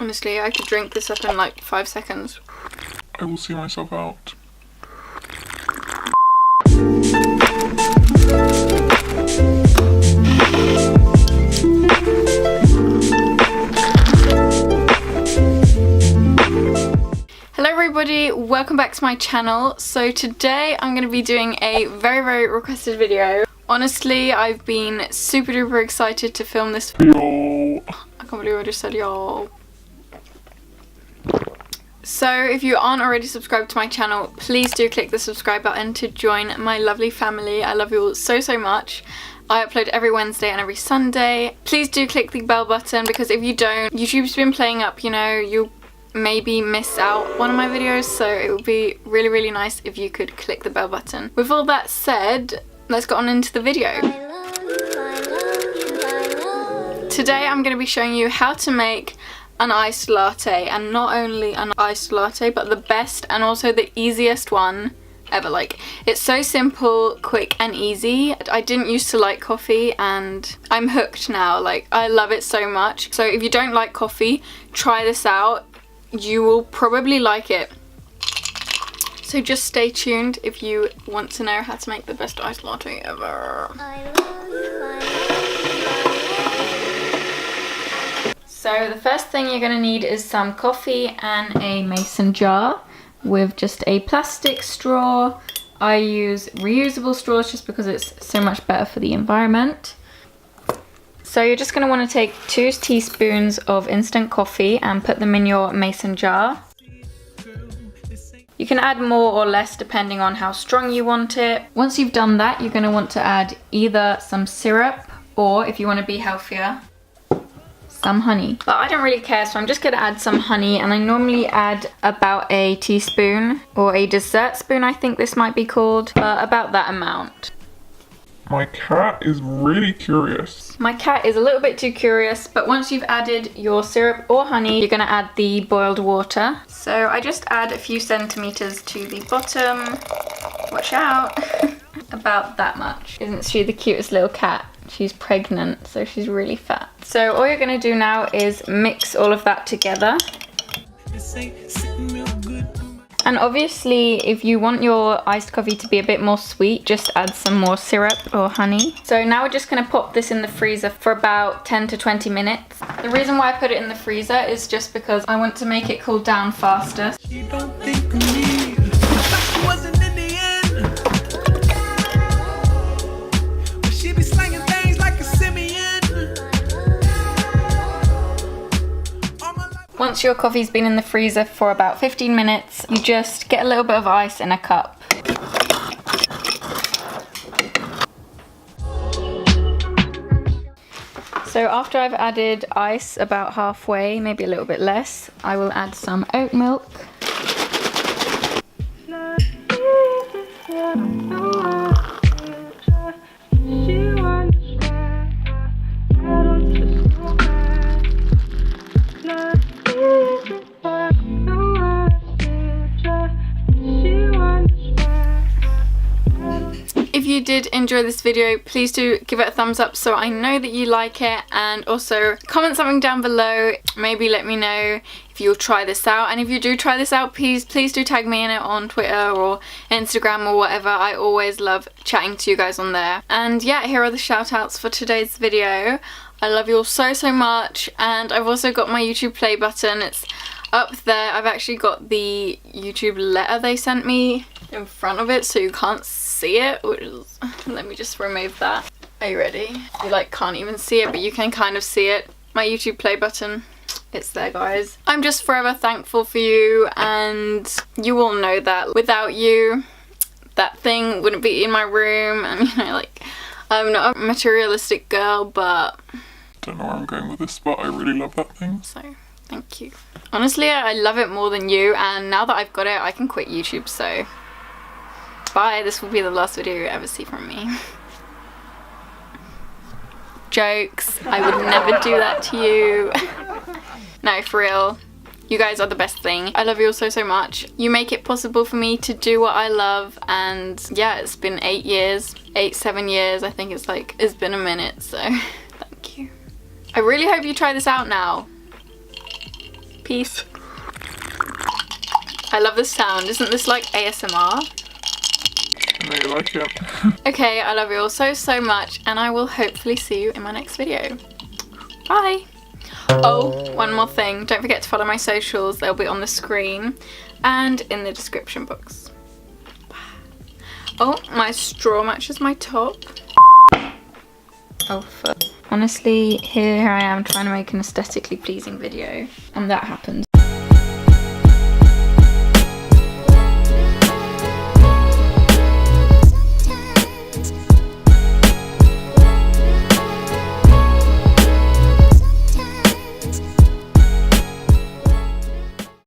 Honestly, I could drink this up in like 5 seconds. I will see myself out. Hello everybody, welcome back to my channel. So today I'm going to be doing a very requested video. Honestly, I've been super duper excited to film this video. I can't believe I just said y'all. So if you aren't already subscribed to my channel, please do click the subscribe button to join my lovely family. I love you all so much. I upload every Wednesday and every Sunday. Please do click the bell button, because if you don't, YouTube's been playing up, you know, you'll maybe miss out one of my videos, so it would be really nice if you could click the bell button. With all that said, let's get on into the video. Today I'm going to be showing you how to make an iced latte, and not only an iced latte but the best and also the easiest one ever. Like, it's so simple, quick and easy. I didn't used to like coffee and I'm hooked now. Like, I love it so much. So if you don't like coffee, try this out. You will probably like it. So just stay tuned if you want to know how to make the best iced latte ever. So the first thing you're going to need is some coffee and a mason jar with just a plastic straw. I use reusable straws just because it's so much better for the environment. So you're just going to want to take 2 teaspoons of instant coffee and put them in your mason jar. You can add more or less depending on how strong you want it. Once you've done that, you're going to want to add either some syrup, or if you want to be healthier, some honey. But I don't really care, so I'm just going to add some honey, and I normally add about a teaspoon, or a dessert spoon I think this might be called, about that amount. My cat is really curious. My cat is a little bit too curious, but once you've added your syrup or honey, you're going to add the boiled water. So I just add a few centimeters to the bottom. Watch out. About that much. Isn't she the cutest little cat? She's pregnant, so she's really fat. So all you're going to do now is mix all of that together. And obviously, if you want your iced coffee to be a bit more sweet, just add some more syrup or honey. So now we're just going to pop this in the freezer for about 10 to 20 minutes. The reason why I put it in the freezer is just because I want to make it cool down faster. Once your coffee's been in the freezer for about 15 minutes, you just get a little bit of ice in a cup. So after I've added ice about halfway, maybe a little bit less, I will add some oat milk. If you did enjoy this video, please do give it a thumbs up so I know that you like it, and also comment something down below. Maybe let me know if you'll try this out, and if you do try this out, please do tag me in it on Twitter or Instagram or whatever. I always love chatting to you guys on there. And yeah, here are the shout outs for today's video. I love you all so much, and I've also got my YouTube play button. It's up there. I've actually got the YouTube letter they sent me in front of it so you can't see it, which is, let me just remove that. Are you ready? You like can't even see it, but you can kind of see it. My YouTube play button, it's there, guys. I'm just forever thankful for you, and you all know that without you that thing wouldn't be in my room. And you know, like, I'm not a materialistic girl, but Don't know where I'm going with this, but I really love that thing. So thank you. Honestly, I love it more than you, and now that I've got it, I can quit YouTube, so bye. This will be the last video you ever see from me. Jokes. I would never do that to you. No, for real. You guys are the best thing. I love you all so much. You make it possible for me to do what I love, and yeah, it's been 8 years. 7 years. I think it's been a minute, so thank you. I really hope you try this out now. Peace. I love this sound. Isn't this like ASMR? I know you like it. Okay, I love you all so, so much, and I will hopefully see you in my next video. Bye! Oh, one more thing. Don't forget to follow my socials. They'll be on the screen and in the description box. Oh, my straw matches my top. Oh, fuck. Honestly, here I am trying to make an aesthetically pleasing video, and that happens.